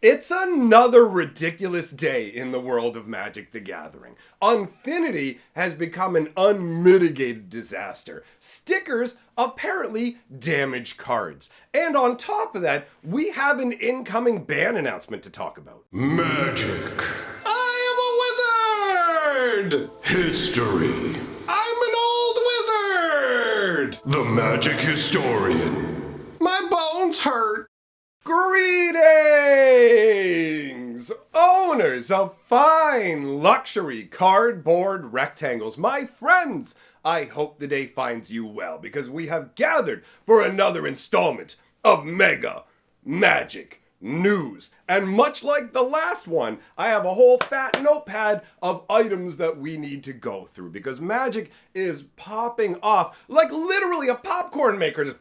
It's another ridiculous day in the world of Magic the Gathering. Unfinity has become an unmitigated disaster. Stickers apparently damage cards. And on top of that, we have an incoming ban announcement to talk about. Magic. I am a wizard! History. I'm an old wizard! The magic historian. My bones hurt. Greetings, owners of fine luxury cardboard rectangles. My friends, I hope the day finds you well because we have gathered for another installment of Mega Magic News. And much like the last one, I have a whole fat notepad of items that we need to go through because Magic is popping off like literally a popcorn maker, just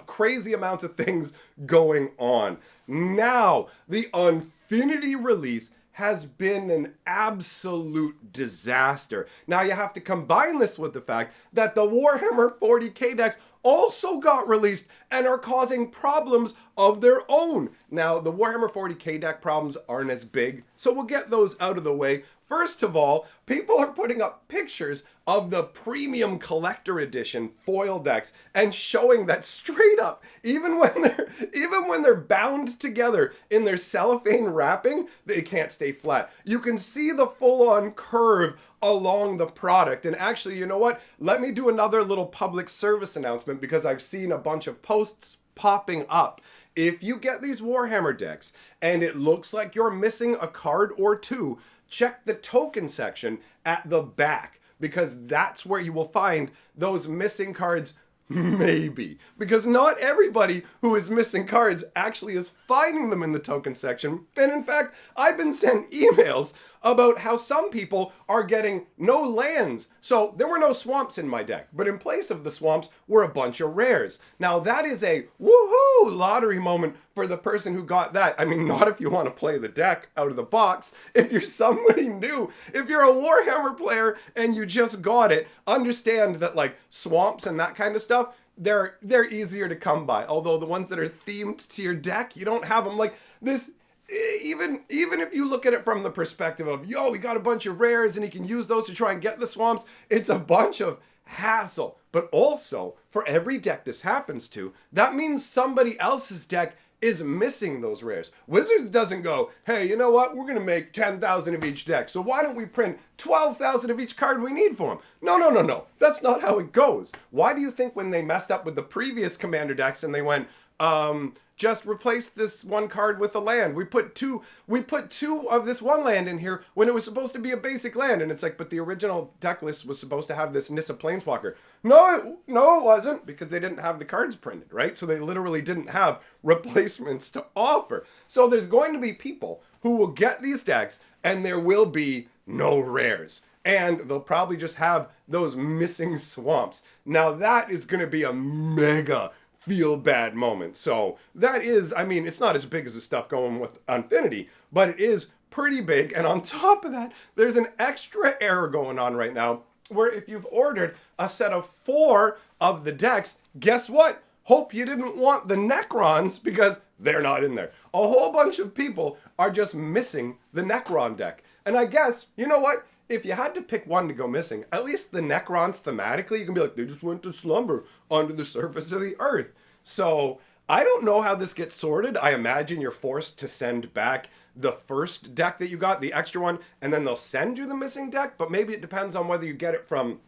crazy amounts of things going on. Now, the Unfinity release has been an absolute disaster. Now you have to combine this with the fact that the Warhammer 40K decks also got released and are causing problems of their own. Now, the Warhammer 40K deck problems aren't as big, so we'll get those out of the way. First of all, people are putting up pictures of the premium collector edition foil decks and showing that straight up, even when they're bound together in their cellophane wrapping, they can't stay flat. You can see the full-on curve along the product. And actually, you know what? Let me do another little public service announcement because I've seen a bunch of posts popping up. If you get these Warhammer decks and it looks like you're missing a card or two, check the token section at the back because that's where you will find those missing cards. Maybe. Because not everybody who is missing cards actually is finding them in the token section. And in fact, I've been sent emails about how some people are getting no lands. So there were no swamps in my deck, but in place of the swamps were a bunch of rares. Now that is a woohoo lottery moment for the person who got that. I mean, not if you want to play the deck out of the box. If you're somebody new, if you're a Warhammer player and you just got it, understand that like swamps and that kind of stuff, they're easier to come by. Although the ones that are themed to your deck, you don't have them like this. Even if you look at it from the perspective of, yo, we got a bunch of rares and he can use those to try and get the swamps, it's a bunch of hassle. But also, for every deck this happens to, that means somebody else's deck is missing those rares. Wizards doesn't go, hey, you know what? We're going to make 10,000 of each deck. So why don't we print 12,000 of each card we need for them? No. That's not how it goes. Why do you think when they messed up with the previous Commander decks and they went, just replace this one card with a land. We put two of this one land in here when it was supposed to be a basic land. And it's like, but the original deck list was supposed to have this Nissa Planeswalker. No, it wasn't, because they didn't have the cards printed, right? So they literally didn't have replacements to offer. So there's going to be people who will get these decks and there will be no rares. And they'll probably just have those missing swamps. Now that is going to be a mega feel bad moment. So that is, I mean, it's not as big as the stuff going with Unfinity, but it is pretty big. And on top of that, there's an extra error going on right now where if you've ordered a set of 4 of the decks, guess what? Hope you didn't want the Necrons because they're not in there. A whole bunch of people are just missing the Necron deck. And I guess, you know what? If you had to pick one to go missing, at least the Necrons thematically, you can be like, they just went to slumber under the surface of the earth. So I don't know how this gets sorted. I imagine you're forced to send back the first deck that you got, the extra one, and then they'll send you the missing deck. But maybe it depends on whether you get it from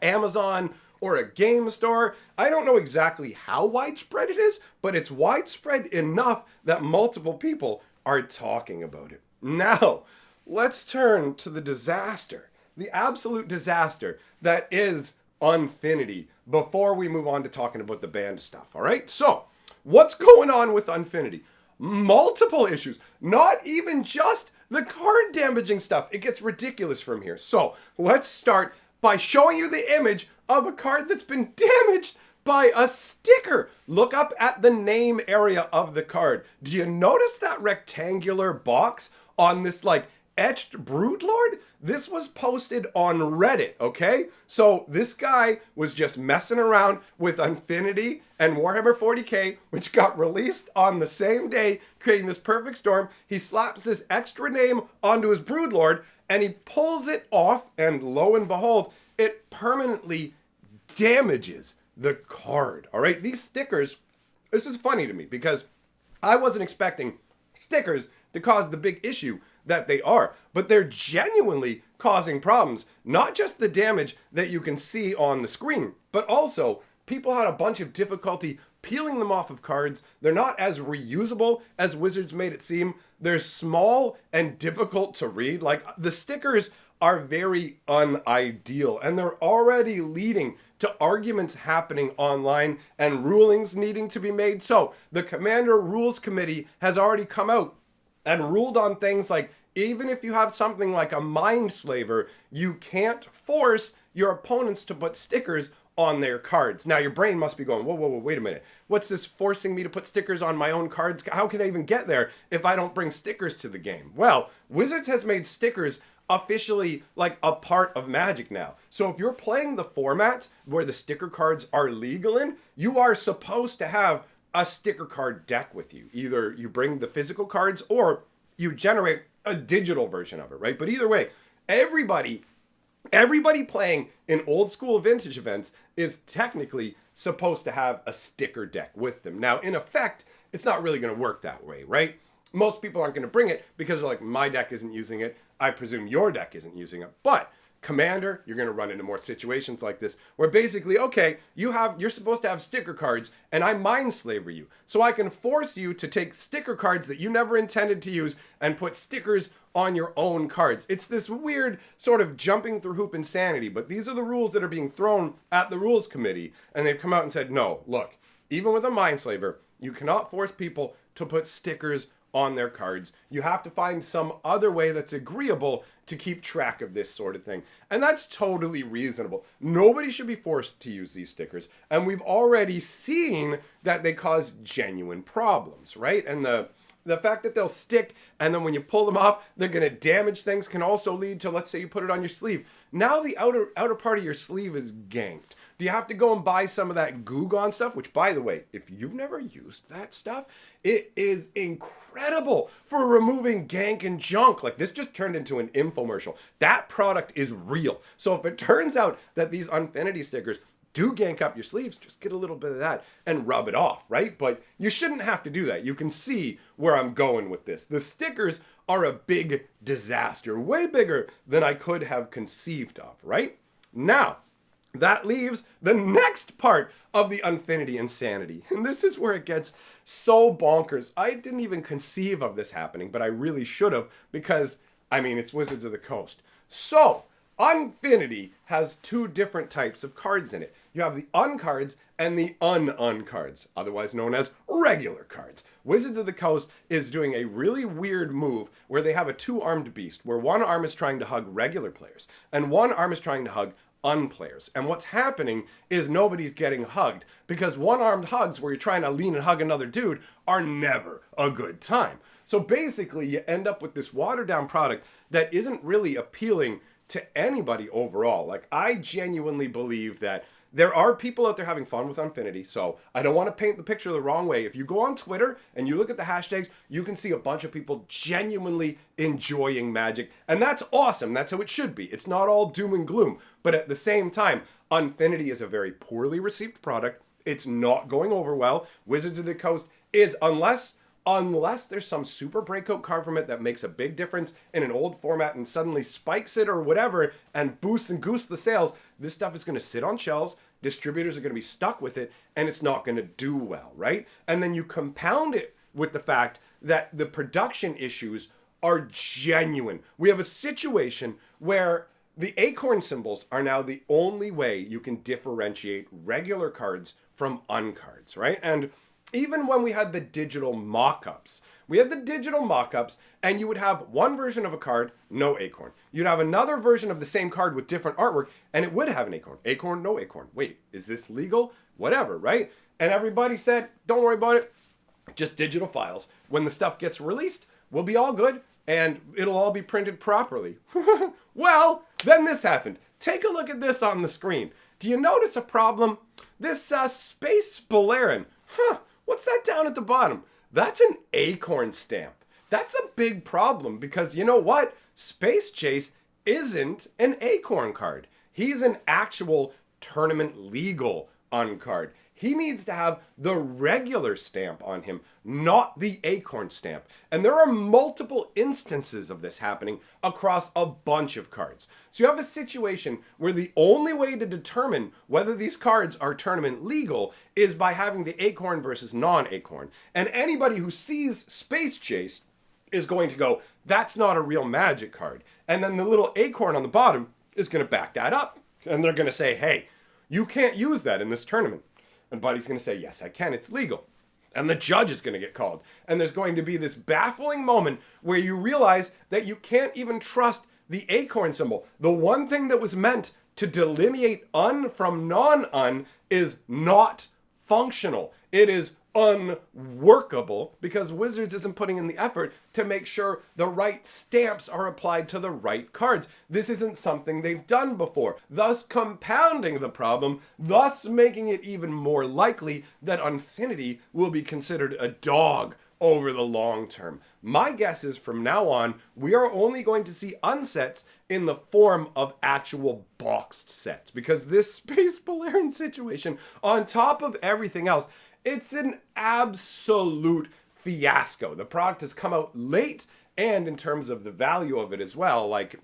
Amazon or a game store. I don't know exactly how widespread it is, but it's widespread enough that multiple people are talking about it. Now, let's turn to the disaster, the absolute disaster that is Unfinity before we move on to talking about the banned stuff, all right? So, what's going on with Unfinity? Multiple issues, not even just the card damaging stuff. It gets ridiculous from here. So, let's start by showing you the image of a card that's been damaged by a sticker. Look up at the name area of the card. Do you notice that rectangular box on this like etched Broodlord? This was posted on Reddit, okay? So this guy was just messing around with Unfinity and Warhammer 40K, which got released on the same day, creating this perfect storm. He slaps this extra name onto his Broodlord, and he pulls it off, and lo and behold, it permanently damages the card, all right? These stickers, this is funny to me because I wasn't expecting stickers to cause the big issue that they are, but they're genuinely causing problems. Not just the damage that you can see on the screen, but also people had a bunch of difficulty peeling them off of cards. They're not as reusable as Wizards made it seem. They're small and difficult to read. Like, the stickers are very unideal, and they're already leading to arguments happening online and rulings needing to be made. So the Commander Rules Committee has already come out and ruled on things like, even if you have something like a Mindslaver, you can't force your opponents to put stickers on their cards. Now your brain must be going, whoa, wait a minute. What's this forcing me to put stickers on my own cards? How can I even get there if I don't bring stickers to the game? Well, Wizards has made stickers officially like a part of Magic now. So if you're playing the formats where the sticker cards are legal in, you are supposed to have a sticker card deck with you. Either you bring the physical cards or you generate a digital version of it, right? But either way, everybody playing in old school vintage events is technically supposed to have a sticker deck with them. Now, in effect, it's not really going to work that way, right? Most people aren't going to bring it because they're like, my deck isn't using it. I presume your deck isn't using it. But Commander, you're going to run into more situations like this where basically, okay, you're supposed to have sticker cards and I Mindslaver you. So I can force you to take sticker cards that you never intended to use and put stickers on your own cards. It's this weird sort of jumping through hoop insanity, but these are the rules that are being thrown at the Rules Committee, and they've come out and said, no, look, even with a Mindslaver, you cannot force people to put stickers on their cards. You have to find some other way that's agreeable to keep track of this sort of thing. And that's totally reasonable. Nobody should be forced to use these stickers. And we've already seen that they cause genuine problems, right? And the fact that they'll stick and then when you pull them off, they're going to damage things can also lead to, let's say you put it on your sleeve. Now the outer part of your sleeve is ganked. Do you have to go and buy some of that Goo Gone stuff? Which, by the way, if you've never used that stuff, it is incredible for removing gank and junk. Like, this just turned into an infomercial. That product is real. So if it turns out that these Unfinity stickers do gank up your sleeves, just get a little bit of that and rub it off, right? But you shouldn't have to do that. You can see where I'm going with this. The stickers are a big disaster, way bigger than I could have conceived of, right? Now, that leaves the next part of the Unfinity insanity. And this is where it gets so bonkers. I didn't even conceive of this happening, but I really should have because, I mean, it's Wizards of the Coast. So, Unfinity has two different types of cards in it. You have the uncards and the un-cards, otherwise known as regular cards. Wizards of the Coast is doing a really weird move where they have a two-armed beast, where one arm is trying to hug regular players, and one arm is trying to hug unplayers. And what's happening is nobody's getting hugged because one-armed hugs where you're trying to lean and hug another dude are never a good time. So basically you end up with this watered-down product that isn't really appealing to anybody overall. Like, I genuinely believe that there are people out there having fun with Unfinity, so I don't want to paint the picture the wrong way. If you go on Twitter and you look at the hashtags, you can see a bunch of people genuinely enjoying Magic, and that's awesome. That's how it should be. It's not all doom and gloom, but at the same time, Unfinity is a very poorly received product. It's not going over well. Wizards of the Coast is, unless there's some super breakout card from it that makes a big difference in an old format and suddenly spikes it or whatever and boosts and gooses the sales, this stuff is going to sit on shelves, distributors are going to be stuck with it, and it's not going to do well, right? And then you compound it with the fact that the production issues are genuine. We have a situation where the acorn symbols are now the only way you can differentiate regular cards from uncards, right? And even when we had the digital mock-ups, and you would have one version of a card, no acorn. You'd have another version of the same card with different artwork, and it would have an acorn. Acorn, no acorn. Wait, is this legal? Whatever, right? And everybody said, don't worry about it, just digital files. When the stuff gets released, we'll be all good. and it'll all be printed properly. Well, then this happened. Take a look at this on the screen. Do you notice a problem? This Space Balearin. What's that down at the bottom? That's an acorn stamp. That's a big problem because you know what? Space Chase isn't an acorn card. He's an actual tournament legal uncard. He needs to have the regular stamp on him, not the acorn stamp. And there are multiple instances of this happening across a bunch of cards. So you have a situation where the only way to determine whether these cards are tournament legal is by having the acorn versus non-acorn. And anybody who sees Space Chase is going to go, that's not a real Magic card. And then the little acorn on the bottom is going to back that up. And they're going to say, hey, you can't use that in this tournament. And Buddy's going to say, yes, I can. It's legal. And the judge is going to get called. And there's going to be this baffling moment where you realize that you can't even trust the acorn symbol. The one thing that was meant to delineate un from non-un is not functional. It is unworkable because Wizards isn't putting in the effort to make sure the right stamps are applied to the right cards. This isn't something they've done before, thus compounding the problem, thus making it even more likely that Unfinity will be considered a dog over the long term. My guess is from now on, we are only going to see unsets in the form of actual boxed sets because this Space Balearin situation, on top of everything else, it's an absolute fiasco. The product has come out late, and in terms of the value of it as well, like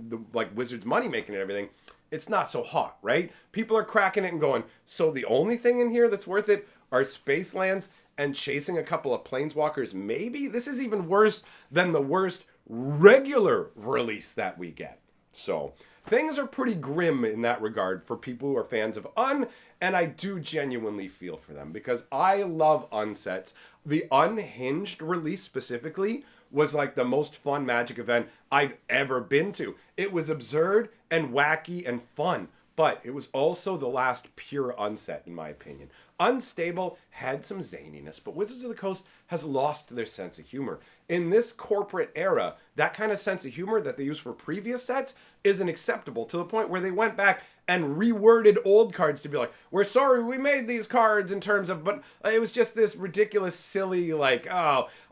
Wizards money making and everything, it's not so hot, right? People are cracking it and going, so the only thing in here that's worth it are space lands and chasing a couple of planeswalkers, maybe? This is even worse than the worst regular release that we get. So things are pretty grim in that regard for people who are fans of Un, and I do genuinely feel for them because I love Unsets. The Unhinged release specifically was like the most fun Magic event I've ever been to. It was absurd and wacky and fun, but it was also the last pure Unset in my opinion. Unstable had some zaniness, but Wizards of the Coast has lost their sense of humor. In this corporate era, that kind of sense of humor that they used for previous sets isn't acceptable, to the point where they went back and reworded old cards to be like, we're sorry we made these cards in terms of, but it was just this ridiculous, silly, like,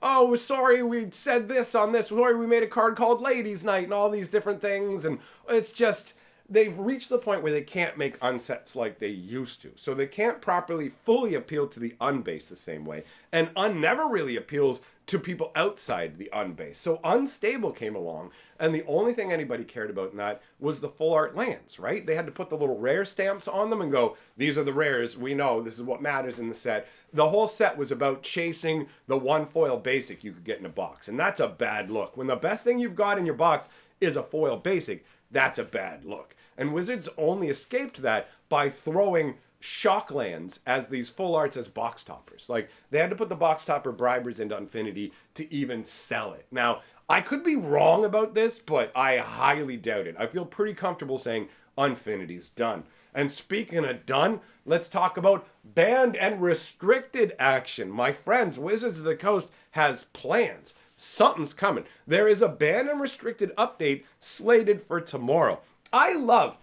we're sorry we said this on this, sorry we made a card called Ladies Night and all these different things, and it's just, they've reached the point where they can't make unsets like they used to. So they can't properly fully appeal to the unbase the same way. And Un never really appeals to people outside the unbase. So Unstable came along, and the only thing anybody cared about in that was the full art lands, right? They had to put the little rare stamps on them and go, these are the rares, we know, this is what matters in the set. The whole set was about chasing the one foil basic you could get in a box. And that's a bad look. When the best thing you've got in your box is a foil basic, that's a bad look. And Wizards only escaped that by throwing Shocklands as these full arts as box toppers. Like, they had to put the box topper bribers into Unfinity to even sell it. Now, I could be wrong about this, but I highly doubt it. I feel pretty comfortable saying Unfinity's done. And speaking of done, let's talk about banned and restricted action. My friends, Wizards of the Coast has plans. Something's coming. There is a banned and restricted update slated for tomorrow. I love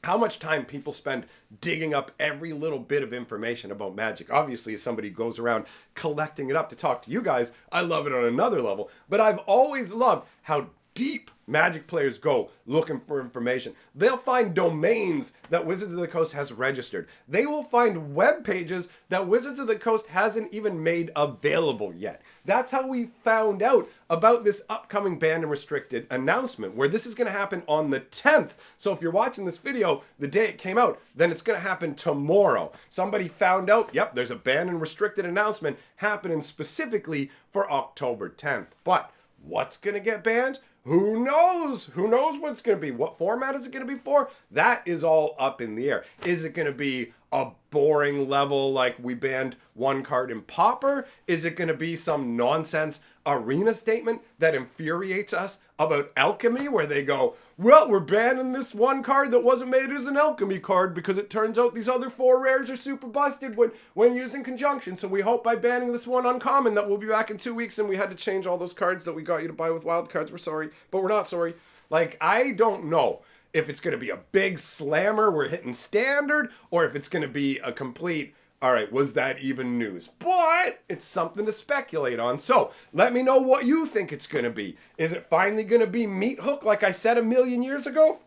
how much time people spend digging up every little bit of information about Magic. Obviously, as somebody who goes around collecting it up to talk to you guys, I love it on another level. But I've always loved how deep Magic players go looking for information. They'll find domains that Wizards of the Coast has registered. They will find web pages that Wizards of the Coast hasn't even made available yet. That's how we found out about this upcoming banned and restricted announcement, where this is going to happen on the 10th. So if you're watching this video the day it came out, then it's going to happen tomorrow. Somebody found out, yep, there's a banned and restricted announcement happening specifically for October 10th. But what's going to get banned? Who knows? Who knows what it's going to be? What format is it going to be for? That is all up in the air. Is it going to be a boring level like we banned one card in Pauper? Is it going to be some nonsense arena statement that infuriates us about alchemy where they go, well, we're banning this one card that wasn't made as an alchemy card because it turns out these other 4 rares are super busted when used in conjunction. So we hope by banning this one uncommon that we'll be back in 2 weeks and we had to change all those cards that we got you to buy with wild cards. We're sorry, but we're not sorry. Like, I don't know if it's going to be a big slammer, we're hitting standard, or if it's going to be a complete, all right, was that even news? But it's something to speculate on. So let me know what you think it's going to be. Is it finally going to be Meat Hook like I said a million years ago?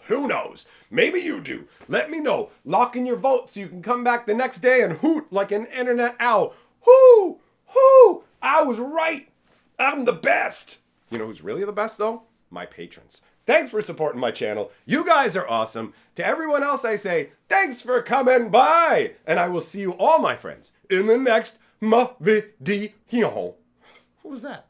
Who knows? Maybe you do. Let me know. Lock in your vote so you can come back the next day and hoot like an internet owl. Hoo! Hoo! I was right. I'm the best. You know who's really the best though? My patrons. Thanks for supporting my channel. You guys are awesome. To everyone else, I say, thanks for coming by. And I will see you all, my friends, in the next video. What was that?